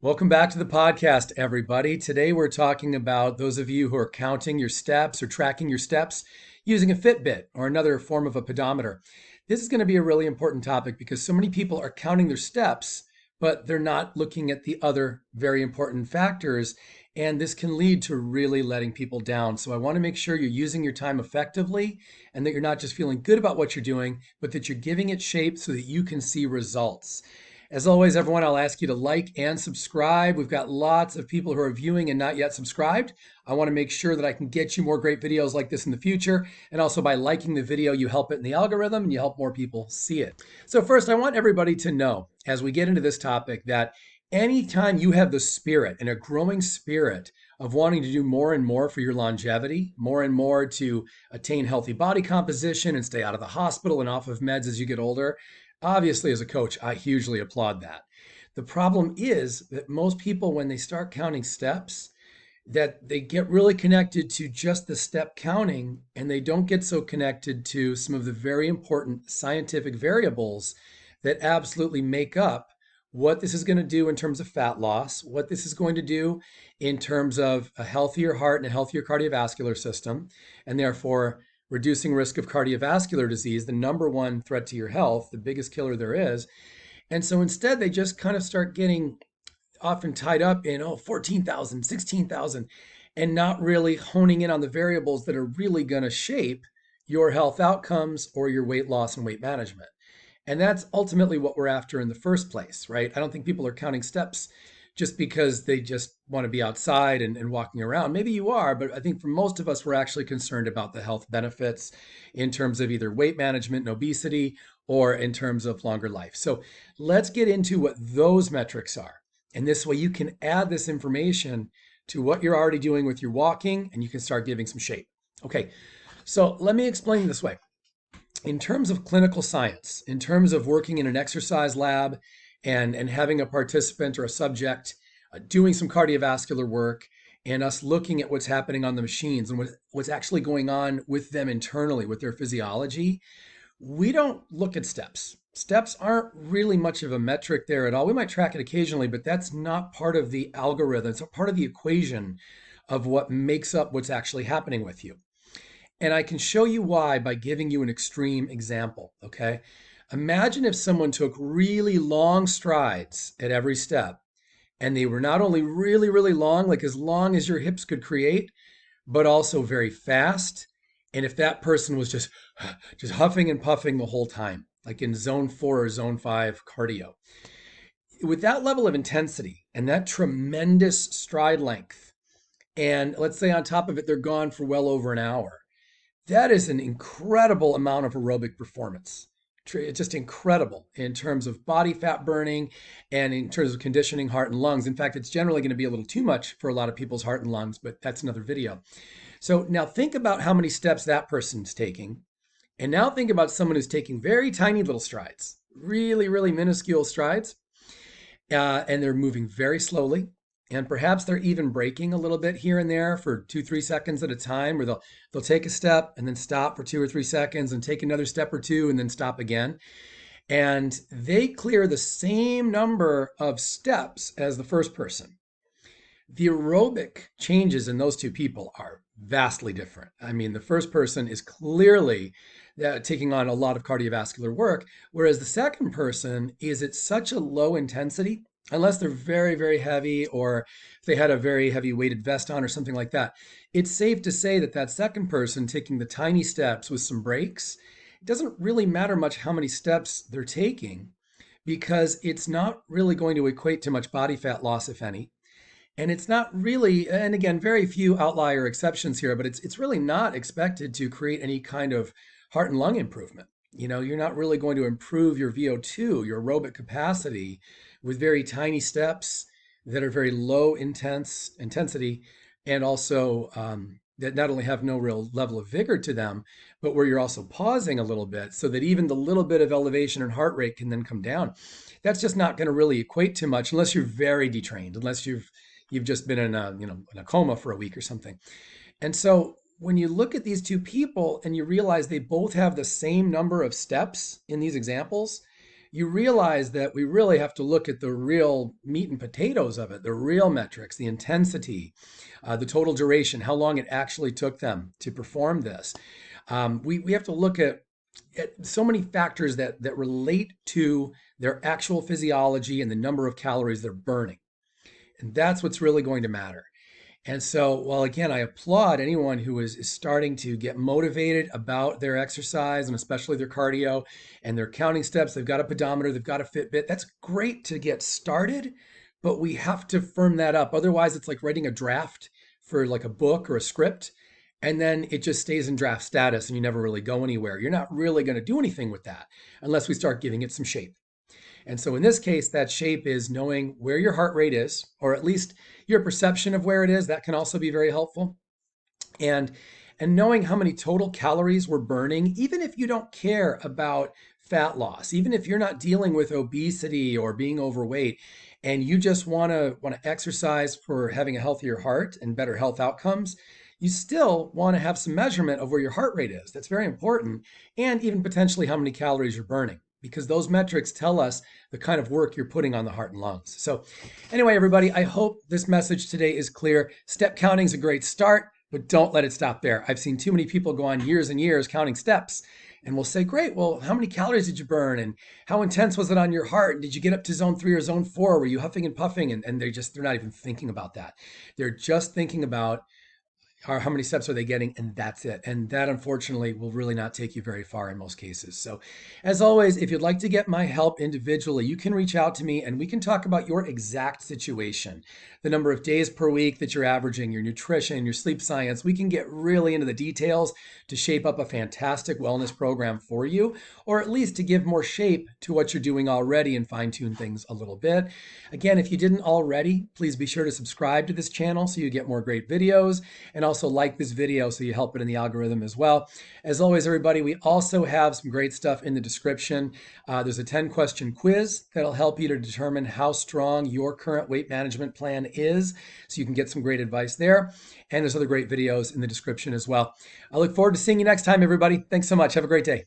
Welcome back to the podcast, everybody. Today we're talking about those of you who are counting your steps or tracking your steps using a Fitbit or another form of a pedometer. This is going to be a really important topic because so many people are counting their steps, but they're not looking at the other very important factors. And this can lead to really letting people down. So I want to make sure you're using your time effectively and that you're not just feeling good about what you're doing, but that you're giving it shape so that you can see results. As always, everyone, I'll ask you to like and subscribe. We've got lots of people who are viewing and not yet subscribed. I want to make sure that I can get you more great videos like this in the future. And also by liking the video, you help it in the algorithm and you help more people see it. So first, I want everybody to know, as we get into this topic, that anytime you have the spirit and a growing spirit of wanting to do more and more for your longevity, more and more to attain healthy body composition and stay out of the hospital and off of meds as you get older, obviously, as a coach, I hugely applaud that. The problem is that most people, when they start counting steps, that they get really connected to just the step counting and they don't get so connected to some of the very important scientific variables that absolutely make up what this is going to do in terms of fat loss, what this is going to do in terms of a healthier heart and a healthier cardiovascular system, and therefore reducing risk of cardiovascular disease, the number one threat to your health, the biggest killer there is. And so instead, they just kind of start getting often tied up in, 14,000, 16,000, and not really honing in on the variables that are really going to shape your health outcomes or your weight loss and weight management. And that's ultimately what we're after in the first place, right? I don't think people are counting steps just because they just want to be outside and walking around. Maybe you are, but I think for most of us, we're actually concerned about the health benefits in terms of either weight management and obesity or in terms of longer life. So let's get into what those metrics are. And this way you can add this information to what you're already doing with your walking and you can start giving some shape. Okay, so let me explain this way. In terms of clinical science, in terms of working in an exercise lab and having a participant or a subject doing some cardiovascular work and us looking at what's happening on the machines and what's actually going on with them internally, with their physiology, we don't look at steps. Steps aren't really much of a metric there at all. We might track it occasionally, but that's not part of the algorithm. It's a part of the equation of what makes up what's actually happening with you. And I can show you why by giving you an extreme example, okay? Imagine if someone took really long strides at every step, and they were not only really, really long as your hips could create, but also very fast. And if that person was just huffing and puffing the whole time, like in zone 4 or zone 5 cardio. With that level of intensity and that tremendous stride length, and let's say on top of it, they're gone for well over an hour, that is an incredible amount of aerobic performance. It's just incredible in terms of body fat burning and in terms of conditioning heart and lungs. In fact, it's generally going to be a little too much for a lot of people's heart and lungs, but that's another video. So now think about how many steps that person's taking. And now think about someone who's taking very tiny little strides, really, really minuscule strides, and they're moving very slowly. And perhaps they're even braking a little bit here and there for 2-3 seconds at a time, where they'll take a step and then stop for 2 or 3 seconds and take another step or two and then stop again. And they clear the same number of steps as the first person. The aerobic changes in those two people are vastly different. I mean, the first person is clearly taking on a lot of cardiovascular work, whereas the second person is at such a low intensity, unless they're very, very heavy or if they had a very heavy weighted vest on or something like that. It's safe to say that that second person taking the tiny steps with some breaks, it doesn't really matter much how many steps they're taking because it's not really going to equate to much body fat loss, if any. And it's not really, and again, very few outlier exceptions here, but it's really not expected to create any kind of heart and lung improvement. You know, you're not really going to improve your VO2, your aerobic capacity, with very tiny steps that are very low intensity, and also that not only have no real level of vigor to them, but where you're also pausing a little bit so that even the little bit of elevation in heart rate can then come down. That's just not going to really equate to much unless you're very detrained, unless you've just been in a coma for a week or something. And so when you look at these two people and you realize they both have the same number of steps in these examples, you realize that we really have to look at the real meat and potatoes of it, the real metrics, the intensity, the total duration, how long it actually took them to perform this. We have to look at so many factors that relate to their actual physiology and the number of calories they're burning. And that's what's really going to matter. And so, while again, I applaud anyone who is starting to get motivated about their exercise and especially their cardio and their counting steps, they've got a pedometer, they've got a Fitbit. That's great to get started, but we have to firm that up. Otherwise, it's like writing a draft for like a book or a script, and then it just stays in draft status and you never really go anywhere. You're not really going to do anything with that unless we start giving it some shape. And so in this case, that shape is knowing where your heart rate is, or at least your perception of where it is. That can also be very helpful. And knowing how many total calories we're burning, even if you don't care about fat loss, even if you're not dealing with obesity or being overweight, and you just want to exercise for having a healthier heart and better health outcomes, you still want to have some measurement of where your heart rate is. That's very important. And even potentially how many calories you're burning, because those metrics tell us the kind of work you're putting on the heart and lungs. So anyway, everybody, I hope this message today is clear. Step counting is a great start, but don't let it stop there. I've seen too many people go on years and years counting steps, and we'll say, great, well, how many calories did you burn? And how intense was it on your heart? Did you get up to zone 3 or zone 4? Were you huffing and puffing? And they're not even thinking about that. They're just thinking about how many steps are they getting, and that's it. And that, unfortunately, will really not take you very far in most cases. So as always, if you'd like to get my help individually, you can reach out to me and we can talk about your exact situation, the number of days per week that you're averaging, your nutrition, your sleep science. We can get really into the details to shape up a fantastic wellness program for you, or at least to give more shape to what you're doing already and fine-tune things a little bit. Again, if you didn't already, please be sure to subscribe to this channel so you get more great videos, and also like this video so you help it in the algorithm as well. As always, everybody, we also have some great stuff in the description. There's a 10-question quiz that'll help you to determine how strong your current weight management plan is, so you can get some great advice there. And there's other great videos in the description as well. I look forward to seeing you next time, everybody. Thanks so much. Have a great day.